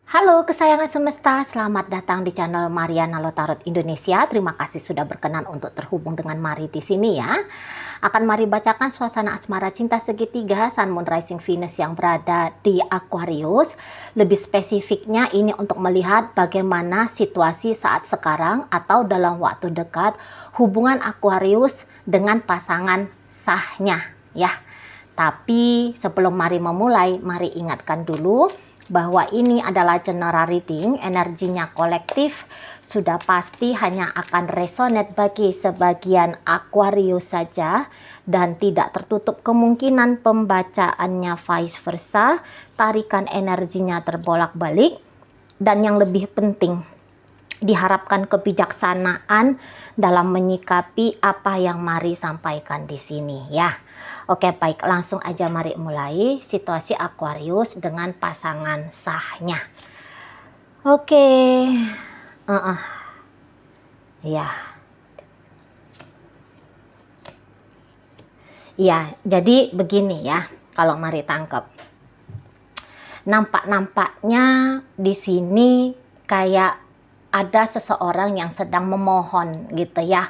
Halo kesayangan semesta, selamat datang di channel Mariana Lotarot Indonesia. Terima kasih sudah berkenan untuk terhubung dengan Mari di sini ya. Akan Mari bacakan suasana asmara cinta segitiga Sun Moon Rising Venus yang berada di Aquarius. Lebih spesifiknya ini untuk melihat bagaimana situasi saat sekarang atau dalam waktu dekat hubungan Aquarius dengan pasangan sahnya ya. Tapi sebelum Mari memulai, mari ingatkan dulu bahwa ini adalah general reading, energinya kolektif, sudah pasti hanya akan resonate bagi sebagian Aquarius saja dan tidak tertutup kemungkinan pembacaannya vice versa, tarikan energinya terbolak-balik, dan yang lebih penting, diharapkan kebijaksanaan dalam menyikapi apa yang Mari sampaikan di sini ya. Oke, baik, langsung aja mari mulai situasi Aquarius dengan pasangan sahnya. Oke. Ya. Ya, jadi begini ya, kalau Mari tangkap. Nampak-nampaknya di sini kayak ada seseorang yang sedang memohon gitu ya.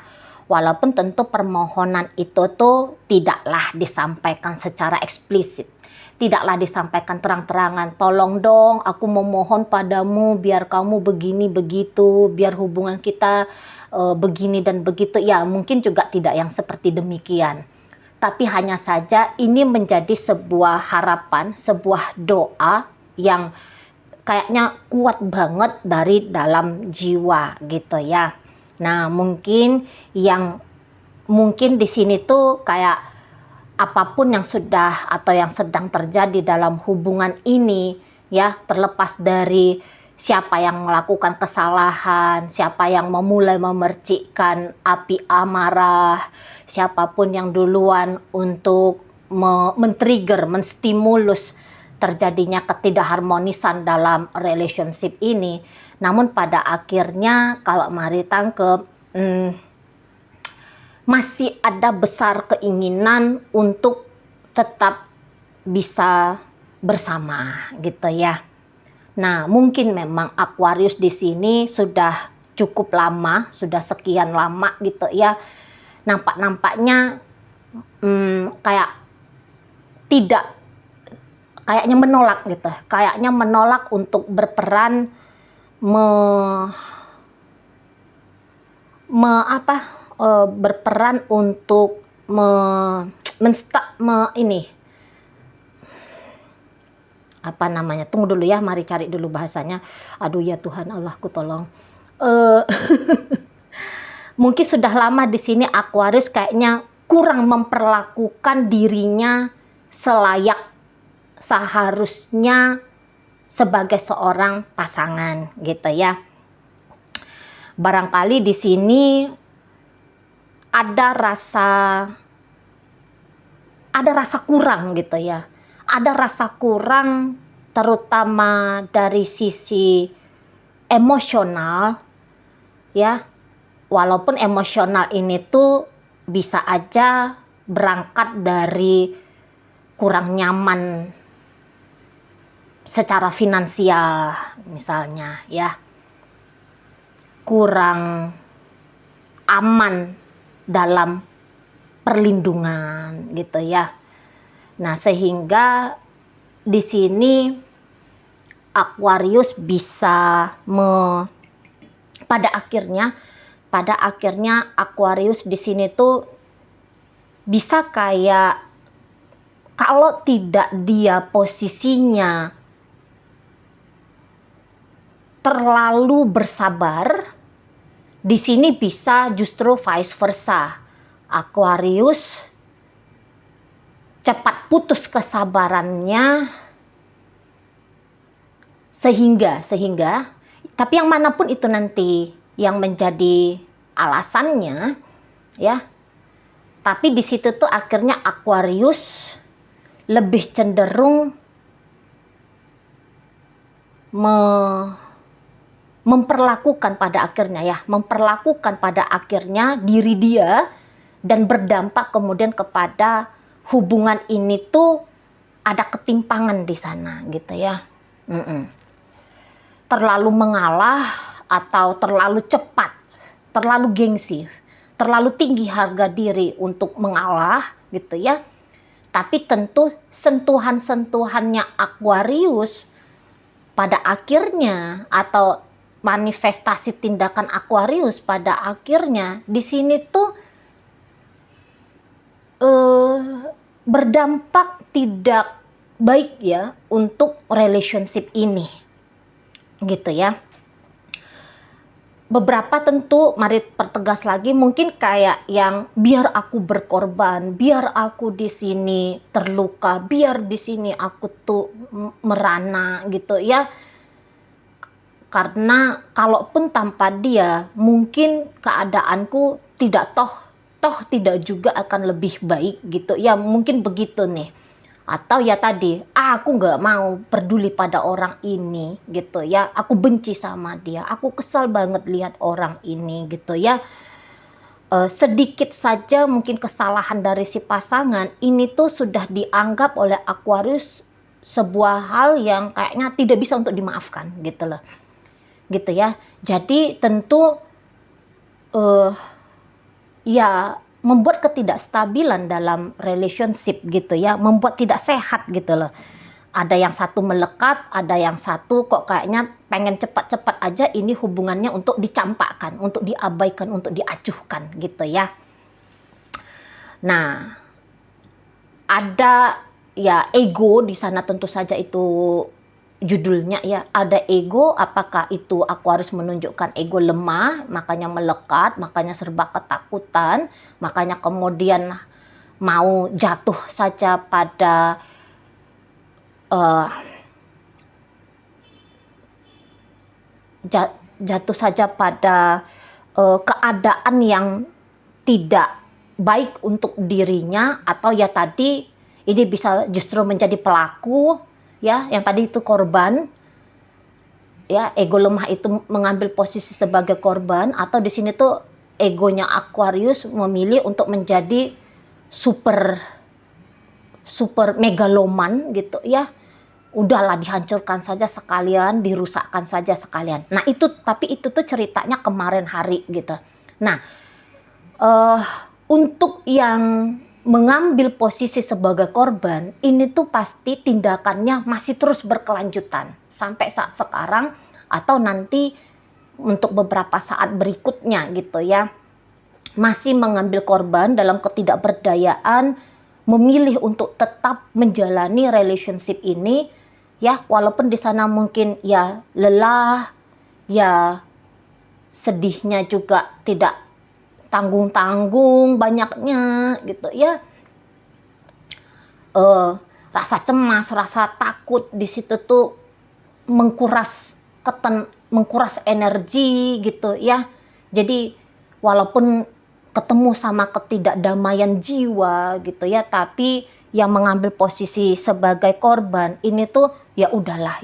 Walaupun tentu permohonan itu tuh tidaklah disampaikan secara eksplisit. Tidaklah disampaikan terang-terangan, tolong dong aku memohon padamu biar kamu begini begitu, biar hubungan kita begini dan begitu. Ya mungkin juga tidak yang seperti demikian. Tapi hanya saja ini menjadi sebuah harapan, sebuah doa yang kayaknya kuat banget dari dalam jiwa gitu ya. Nah, mungkin di sini tuh kayak apapun yang sudah atau yang sedang terjadi dalam hubungan ini ya, terlepas dari siapa yang melakukan kesalahan, siapa yang memulai memercikkan api amarah, siapapun yang duluan untuk men-trigger, menstimulus terjadinya ketidakharmonisan dalam relationship ini. Namun pada akhirnya kalau Mari tangkep, masih ada besar keinginan untuk tetap bisa bersama gitu ya. Nah, mungkin memang Aquarius di sini sudah cukup lama, sudah sekian lama gitu ya. Nampak-nampaknya kayak tidak, kayaknya menolak gitu. Kayaknya menolak untuk berperan berperan untuk tunggu dulu ya, Mari cari dulu bahasanya. Aduh ya Tuhan Allahku tolong. Mungkin sudah lama di sini Aquarius kayaknya kurang memperlakukan dirinya seharusnya sebagai seorang pasangan gitu ya. Barangkali di sini ada rasa kurang gitu ya. Ada rasa kurang terutama dari sisi emosional ya. Walaupun emosional ini tuh bisa aja berangkat dari kurang nyaman secara finansial misalnya ya, kurang aman dalam perlindungan gitu ya. Nah, sehingga di sini Aquarius bisa pada akhirnya Aquarius di sini tuh bisa kayak, kalau tidak dia posisinya terlalu bersabar, di sini bisa justru vice versa. Aquarius cepat putus kesabarannya sehingga tapi yang manapun itu nanti yang menjadi alasannya ya. Tapi di situ tuh akhirnya Aquarius lebih cenderung memperlakukan pada akhirnya diri dia, dan berdampak kemudian kepada hubungan ini tuh ada ketimpangan di sana gitu ya. terlalu mengalah atau terlalu cepat, terlalu gengsi, terlalu tinggi harga diri untuk mengalah gitu ya. Tapi tentu sentuhan-sentuhannya Aquarius pada akhirnya atau manifestasi tindakan Aquarius pada akhirnya di sini tuh berdampak tidak baik ya untuk relationship ini gitu ya. Beberapa tentu, mari pertegas lagi, mungkin kayak yang biar aku berkorban, biar aku di sini terluka, biar di sini aku tuh merana gitu ya. Karena kalaupun tanpa dia, mungkin keadaanku tidak tidak juga akan lebih baik gitu ya, mungkin begitu nih. Atau ya tadi, aku nggak mau peduli pada orang ini gitu ya, aku benci sama dia, aku kesal banget lihat orang ini gitu ya. Sedikit saja mungkin kesalahan dari si pasangan ini tuh sudah dianggap oleh Aquarius sebuah hal yang kayaknya tidak bisa untuk dimaafkan gitu loh, gitu ya. Jadi tentu ya membuat ketidakstabilan dalam relationship gitu ya, membuat tidak sehat gitu loh. Ada yang satu melekat, ada yang satu kok kayaknya pengen cepat-cepat aja ini hubungannya untuk dicampakkan, untuk diabaikan, untuk diacuhkan gitu ya. Nah, ada ya ego di sana, tentu saja itu judulnya ya, ada ego. Apakah itu Aquarius menunjukkan ego lemah, makanya melekat, makanya serba ketakutan, makanya kemudian mau jatuh saja pada keadaan yang tidak baik untuk dirinya, atau ya tadi ini bisa justru menjadi pelaku ya, yang tadi itu korban ya, ego lemah itu mengambil posisi sebagai korban, atau di sini tuh egonya Aquarius memilih untuk menjadi super megaloman gitu ya. Udahlah, dihancurkan saja sekalian, dirusakkan saja sekalian. Nah itu, tapi itu tuh ceritanya kemarin hari gitu. Nah untuk yang mengambil posisi sebagai korban ini tuh pasti tindakannya masih terus berkelanjutan sampai saat sekarang atau nanti untuk beberapa saat berikutnya gitu ya. Masih mengambil korban dalam ketidakberdayaan, memilih untuk tetap menjalani relationship ini ya, walaupun di sana mungkin ya lelah, ya sedihnya juga tidak tanggung-tanggung banyaknya gitu ya. Rasa cemas, rasa takut di situ tuh mengkuras energi gitu ya. Jadi walaupun ketemu sama ketidakdamaian jiwa gitu ya, tapi yang mengambil posisi sebagai korban ini tuh ya udahlah,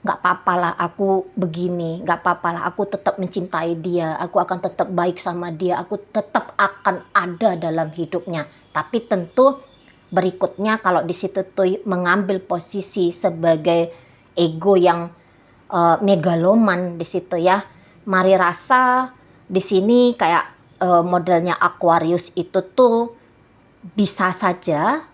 nggak apa-apa lah aku begini, nggak apa-apa lah aku tetap mencintai dia, aku akan tetap baik sama dia, aku tetap akan ada dalam hidupnya. Tapi tentu berikutnya kalau di situ tuh mengambil posisi sebagai ego yang megaloman di situ ya, mari rasa di sini kayak modelnya Aquarius itu tuh bisa saja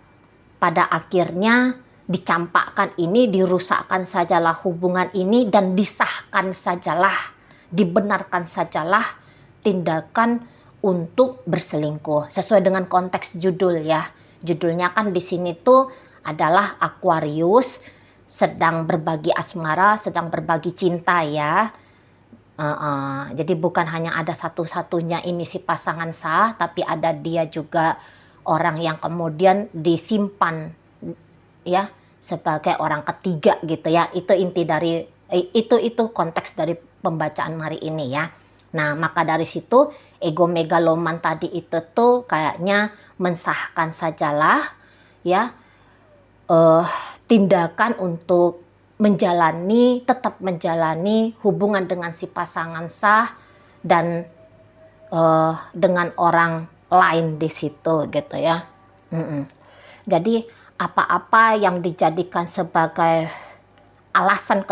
pada akhirnya dicampakkan ini, dirusakkan sajalah hubungan ini, dan disahkan sajalah, dibenarkan sajalah tindakan untuk berselingkuh sesuai dengan konteks judul ya. Judulnya kan di sini tuh adalah Aquarius sedang berbagi asmara, sedang berbagi cinta ya. Jadi bukan hanya ada satu-satunya ini si pasangan sah, tapi ada dia juga orang yang kemudian disimpan ya sebagai orang ketiga gitu ya. Itu inti dari itu konteks dari pembacaan hari ini ya. Nah, maka dari situ ego megaloman tadi itu tuh kayaknya mensahkan sajalah ya tindakan untuk tetap menjalani hubungan dengan si pasangan sah dan dengan orang lain di situ gitu ya. Jadi apa-apa yang dijadikan sebagai alasan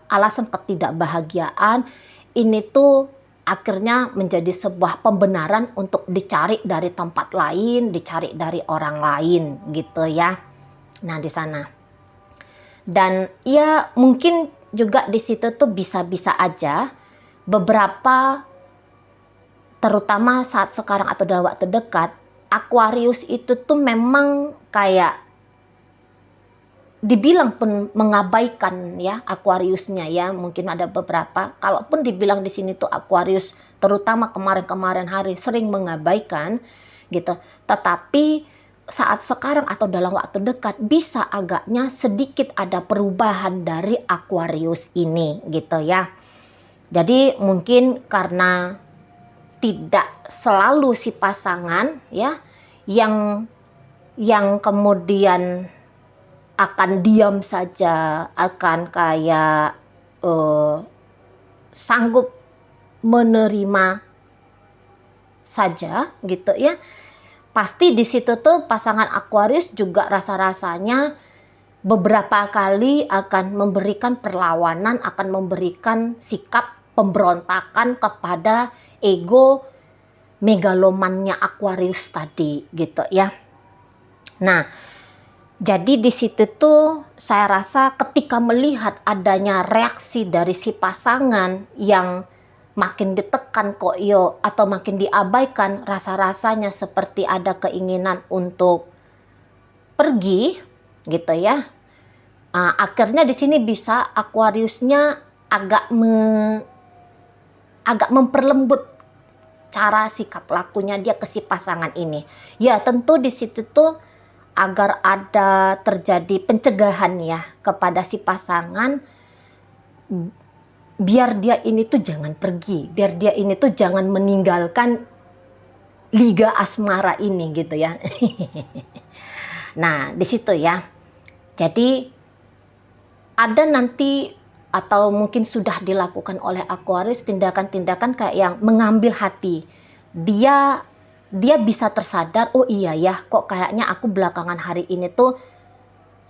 alasan ketidakbahagiaan ini tuh akhirnya menjadi sebuah pembenaran untuk dicari dari tempat lain, dicari dari orang lain gitu ya. Nah, di sana. Dan ya mungkin juga di situ tuh bisa-bisa aja beberapa, terutama saat sekarang atau dalam waktu dekat, Aquarius itu tuh memang kayak dibilang pun mengabaikan ya Aquariusnya ya. Mungkin ada beberapa, kalaupun dibilang di sini tuh Aquarius terutama kemarin-kemarin hari sering mengabaikan gitu. Tetapi saat sekarang atau dalam waktu dekat bisa agaknya sedikit ada perubahan dari Aquarius ini gitu ya. Jadi mungkin karena tidak selalu si pasangan ya yang kemudian akan diam saja, akan kayak sanggup menerima saja gitu ya. Pasti di situ tuh pasangan Aquarius juga rasa-rasanya beberapa kali akan memberikan perlawanan, akan memberikan sikap pemberontakan kepada ego megalomannya Aquarius tadi gitu ya. Nah, jadi di situ tuh saya rasa ketika melihat adanya reaksi dari si pasangan yang makin ditekan kok yo atau makin diabaikan, rasa-rasanya seperti ada keinginan untuk pergi gitu ya. Akhirnya di sini bisa Aquariusnya agak memperlembut cara sikap lakunya dia ke si pasangan ini. Ya tentu di situ tuh agar ada terjadi pencegahan ya kepada si pasangan, biar dia ini tuh jangan pergi, biar dia ini tuh jangan meninggalkan liga asmara ini gitu ya. Nah di situ ya. Jadi ada nanti atau mungkin sudah dilakukan oleh Aquarius tindakan-tindakan kayak yang mengambil hati. Dia bisa tersadar, oh iya ya kok kayaknya aku belakangan hari ini tuh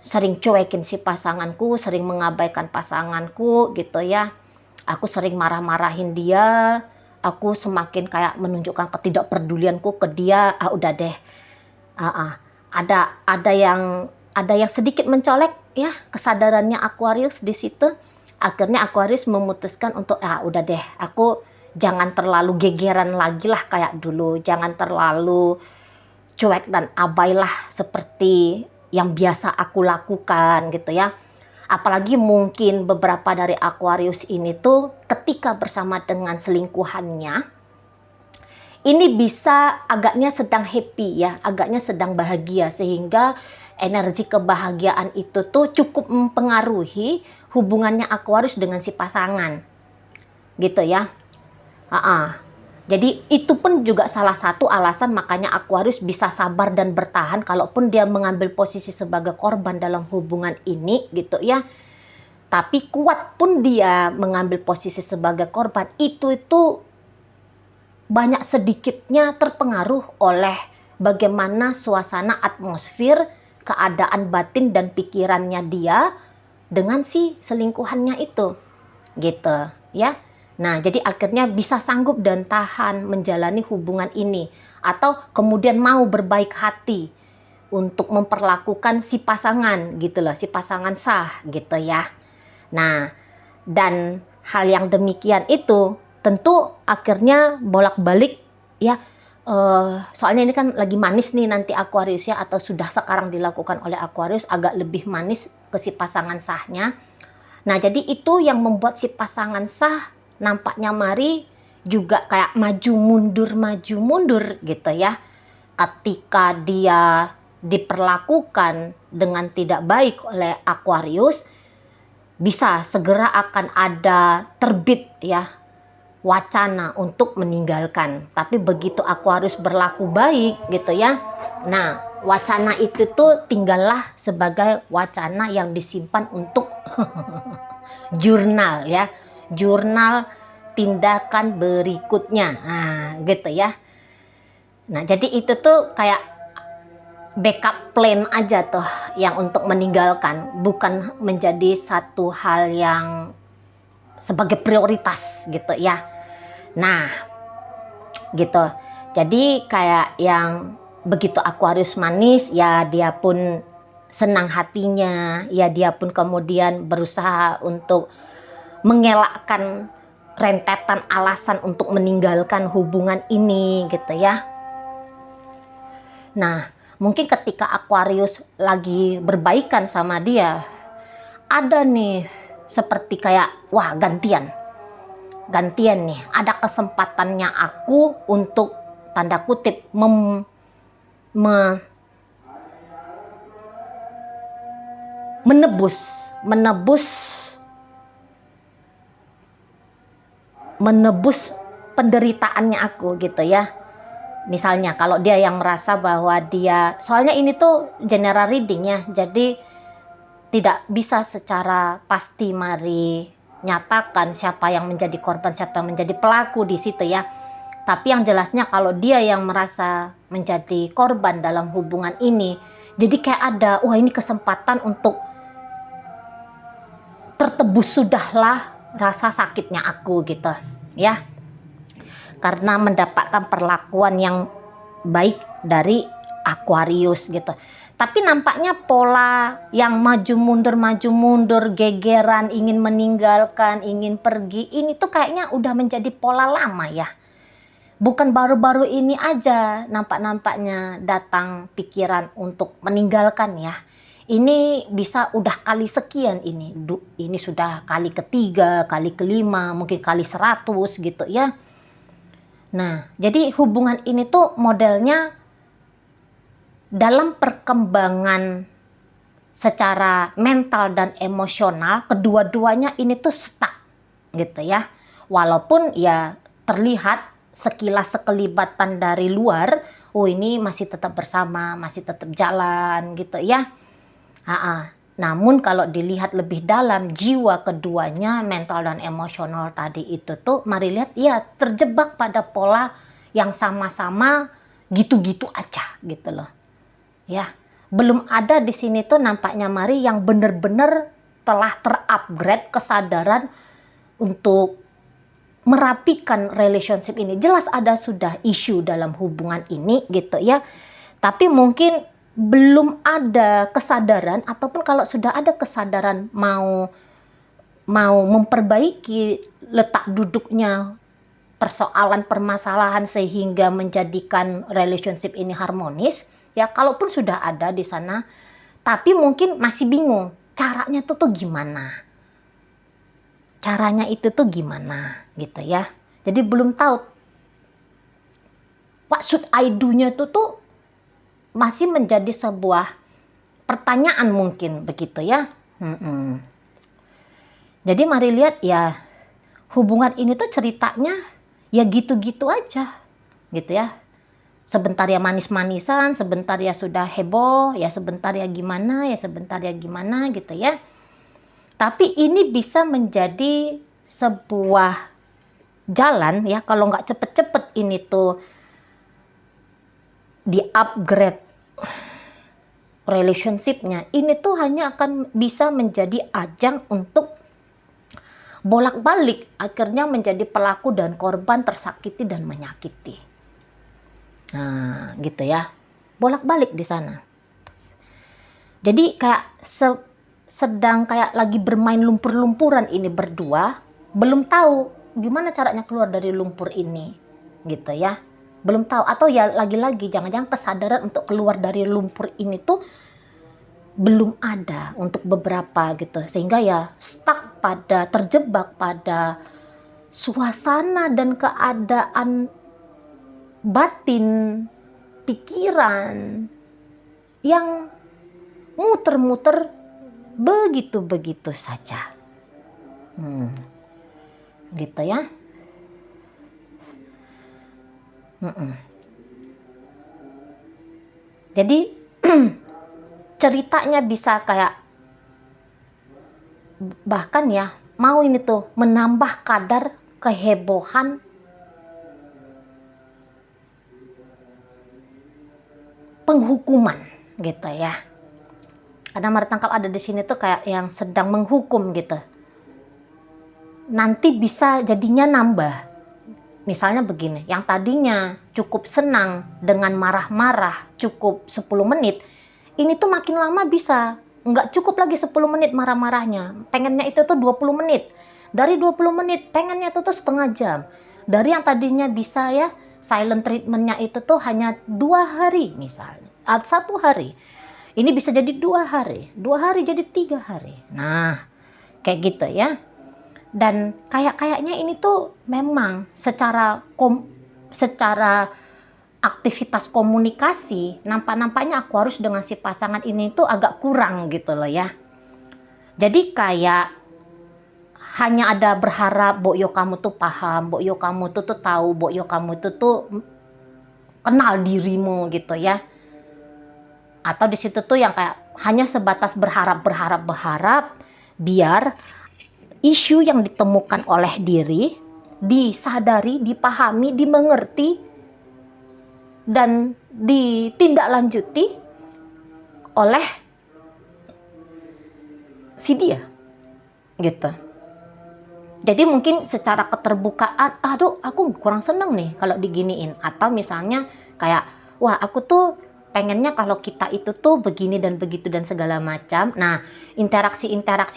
sering cuekin si pasanganku, sering mengabaikan pasanganku gitu ya. Aku sering marah-marahin dia, aku semakin kayak menunjukkan ketidakpedulianku ke dia. Udah deh. Ada yang sedikit mencolek ya kesadarannya Aquarius di situ. Akhirnya Aquarius memutuskan untuk udah deh, aku jangan terlalu gegeran lagi lah kayak dulu, jangan terlalu cuek dan abai lah seperti yang biasa aku lakukan gitu ya. Apalagi mungkin beberapa dari Aquarius ini tuh ketika bersama dengan selingkuhannya ini bisa agaknya sedang happy ya, agaknya sedang bahagia, sehingga energi kebahagiaan itu tuh cukup mempengaruhi hubungannya Aquarius dengan si pasangan gitu ya. Jadi itu pun juga salah satu alasan makanya Aquarius bisa sabar dan bertahan kalaupun dia mengambil posisi sebagai korban dalam hubungan ini gitu ya. Tapi kuat pun dia mengambil posisi sebagai korban, itu banyak sedikitnya terpengaruh oleh bagaimana suasana atmosfer, keadaan batin dan pikirannya dia dengan si selingkuhannya itu gitu ya. Nah, jadi akhirnya bisa sanggup dan tahan menjalani hubungan ini atau kemudian mau berbaik hati untuk memperlakukan si pasangan gitu loh, si pasangan sah gitu ya. Nah, dan hal yang demikian itu tentu akhirnya bolak-balik ya. Soalnya ini kan lagi manis nih nanti Aquarius ya, atau sudah sekarang dilakukan oleh Aquarius agak lebih manis ke si pasangan sahnya. Nah, jadi itu yang membuat si pasangan sah nampaknya mari juga kayak maju mundur gitu ya. Ketika dia diperlakukan dengan tidak baik oleh Aquarius, bisa segera akan ada terbit ya wacana untuk meninggalkan. Tapi begitu Aquarius berlaku baik gitu ya, nah wacana itu tuh tinggallah sebagai wacana yang disimpan untuk jurnal ya, jurnal tindakan berikutnya, gitu ya. Nah jadi itu tuh kayak backup plan aja tuh yang untuk meninggalkan, bukan menjadi satu hal yang sebagai prioritas gitu ya. Nah, gitu. Jadi kayak yang begitu Aquarius manis, ya dia pun senang hatinya, ya dia pun kemudian berusaha untuk mengelakkan rentetan alasan untuk meninggalkan hubungan ini gitu ya. Nah, mungkin ketika Aquarius lagi berbaikan sama dia, ada nih seperti kayak wah gantian nih, ada kesempatannya aku untuk tanda kutip menebus penderitaannya aku gitu ya. Misalnya kalau dia yang merasa bahwa dia, soalnya ini tuh general reading ya, jadi tidak bisa secara pasti mari nyatakan siapa yang menjadi korban, siapa yang menjadi pelaku di situ ya. Tapi yang jelasnya kalau dia yang merasa menjadi korban dalam hubungan ini, jadi kayak ada, wah ini kesempatan untuk tertebus sudahlah rasa sakitnya aku gitu ya. Karena mendapatkan perlakuan yang baik dari Aquarius gitu. Tapi nampaknya pola yang maju mundur, gegeran, ingin meninggalkan, ingin pergi, ini tuh kayaknya udah menjadi pola lama ya. Bukan baru-baru ini aja nampaknya datang pikiran untuk meninggalkan ya. Ini bisa udah kali sekian ini. Ini sudah kali ketiga, kali kelima, mungkin kali 100 gitu ya. Nah, jadi hubungan ini tuh modelnya dalam perkembangan secara mental dan emosional, kedua-duanya ini tuh stuck gitu ya. Walaupun ya terlihat sekilas sekelibatan dari luar, oh ini masih tetap bersama, masih tetap jalan gitu ya. Namun kalau dilihat lebih dalam, jiwa keduanya, mental dan emosional tadi itu tuh, mari lihat ya terjebak pada pola yang sama-sama gitu-gitu aja gitu loh. Ya, belum ada di sini tuh nampaknya mari yang benar-benar telah terupgrade kesadaran untuk merapikan relationship ini. Jelas ada sudah isu dalam hubungan ini gitu ya. Tapi mungkin belum ada kesadaran, ataupun kalau sudah ada kesadaran mau memperbaiki letak duduknya persoalan permasalahan sehingga menjadikan relationship ini harmonis, ya kalaupun sudah ada di sana, tapi mungkin masih bingung caranya tuh gimana. Caranya itu tuh gimana gitu ya. Jadi belum tahu what should I do-nya tuh masih menjadi sebuah pertanyaan mungkin begitu ya. Jadi mari lihat ya, hubungan ini tuh ceritanya ya gitu-gitu aja gitu ya. Sebentar ya manis-manisan, sebentar ya sudah heboh, ya sebentar ya gimana, ya sebentar ya gimana gitu ya. Tapi ini bisa menjadi sebuah jalan ya, kalau nggak cepet-cepet ini tuh di upgrade relationshipnya, ini tuh hanya akan bisa menjadi ajang untuk bolak-balik, akhirnya menjadi pelaku dan korban, tersakiti dan menyakiti. Nah, gitu ya. Bolak-balik di sana. Jadi kayak sedang kayak lagi bermain lumpur-lumpuran ini berdua, belum tahu gimana caranya keluar dari lumpur ini. Gitu ya. Belum tahu, atau ya lagi-lagi jangan-jangan kesadaran untuk keluar dari lumpur ini tuh belum ada untuk beberapa gitu, sehingga ya stuck terjebak pada suasana dan keadaan batin, pikiran yang muter-muter begitu-begitu saja. Gitu ya. Jadi ceritanya bisa kayak bahkan ya mau ini tuh menambah kadar kehebohan penghukuman gitu ya. Karena mari tangkap ada di sini tuh kayak yang sedang menghukum gitu. nanti bisa jadinya nambah. Misalnya begini, yang tadinya cukup senang dengan marah-marah cukup 10 menit, ini tuh makin lama bisa nggak cukup lagi 10 menit marah-marahnya. Pengennya itu tuh 20 menit. Dari 20 menit pengennya itu tuh setengah jam. Dari yang tadinya bisa ya silent treatmentnya itu tuh hanya 2 hari misalnya. 1 hari. Ini bisa jadi 2 hari. 2 hari jadi 3 hari. Nah, kayak gitu ya. Dan kayaknya ini tuh memang secara aktivitas komunikasi nampaknya Aquarius dengan si pasangan ini tuh agak kurang gitu loh ya. Jadi kayak hanya ada berharap Bokyo kamu tuh paham, Bokyo kamu tuh tahu, Bokyo kamu tuh kenal dirimu gitu ya. Atau di situ tuh yang kayak hanya sebatas berharap biar isu yang ditemukan oleh diri disadari, dipahami, dimengerti, dan ditindaklanjuti oleh si dia gitu. Jadi mungkin secara keterbukaan, aduh aku kurang seneng nih kalau diginiin. Atau misalnya kayak, wah aku tuh pengennya kalau kita itu tuh begini dan begitu dan segala macam. Nah, interaksi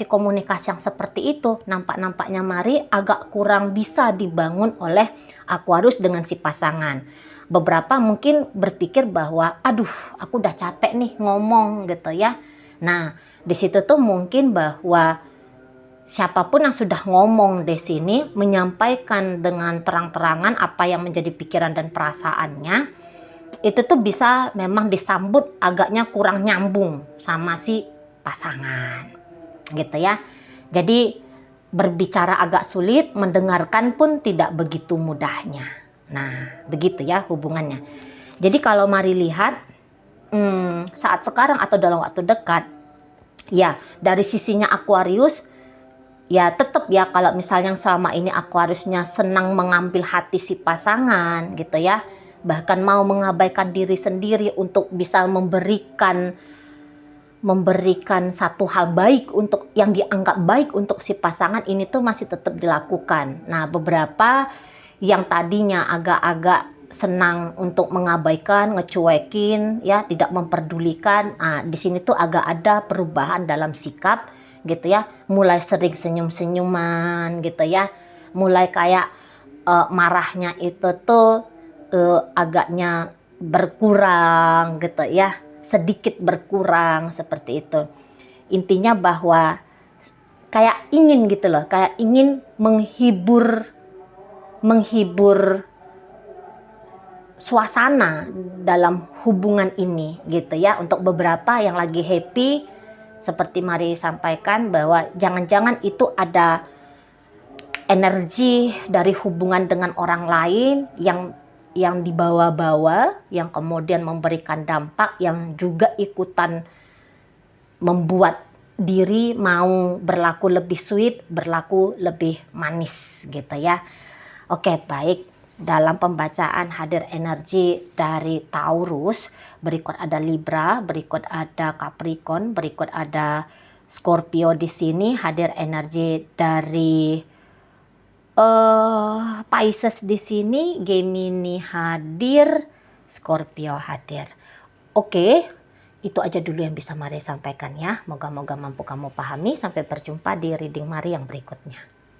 komunikasi yang seperti itu nampaknya mari agak kurang bisa dibangun oleh Aquarius dengan si pasangan. Beberapa mungkin berpikir bahwa aduh aku udah capek nih ngomong gitu ya. Nah, di situ tuh mungkin bahwa siapapun yang sudah ngomong di sini menyampaikan dengan terang-terangan apa yang menjadi pikiran dan perasaannya, itu tuh bisa memang disambut agaknya kurang nyambung sama si pasangan gitu ya. Jadi berbicara agak sulit, mendengarkan pun tidak begitu mudahnya. Nah begitu ya hubungannya. Jadi kalau mari lihat saat sekarang atau dalam waktu dekat, ya dari sisinya Aquarius, ya tetap ya kalau misalnya selama ini Aquariusnya senang mengambil hati si pasangan gitu ya, bahkan mau mengabaikan diri sendiri untuk bisa memberikan satu hal baik untuk yang dianggap baik untuk si pasangan, ini tuh masih tetap dilakukan. Nah beberapa yang tadinya agak-agak senang untuk mengabaikan, ngecuekin ya, tidak memperdulikan, nah di sini tuh agak ada perubahan dalam sikap gitu ya, mulai sering senyum-senyuman gitu ya, mulai kayak marahnya itu tuh agaknya berkurang gitu ya, sedikit berkurang seperti itu. Intinya bahwa kayak ingin gitu loh, kayak ingin menghibur suasana dalam hubungan ini gitu ya. Untuk beberapa yang lagi happy, seperti Mari sampaikan bahwa jangan-jangan itu ada energi dari hubungan dengan orang lain yang dibawa-bawa, yang kemudian memberikan dampak yang juga ikutan membuat diri mau berlaku lebih sweet, berlaku lebih manis gitu ya. Oke, baik. Dalam pembacaan hadir energi dari Taurus, berikut ada Libra, berikut ada Capricorn, berikut ada Scorpio. Di sini hadir energi dari Pisces di sini, Gemini hadir, Scorpio hadir. Oke, itu aja dulu yang bisa Mari sampaikan ya. Moga-moga mampu kamu pahami. Sampai berjumpa di reading Mari yang berikutnya.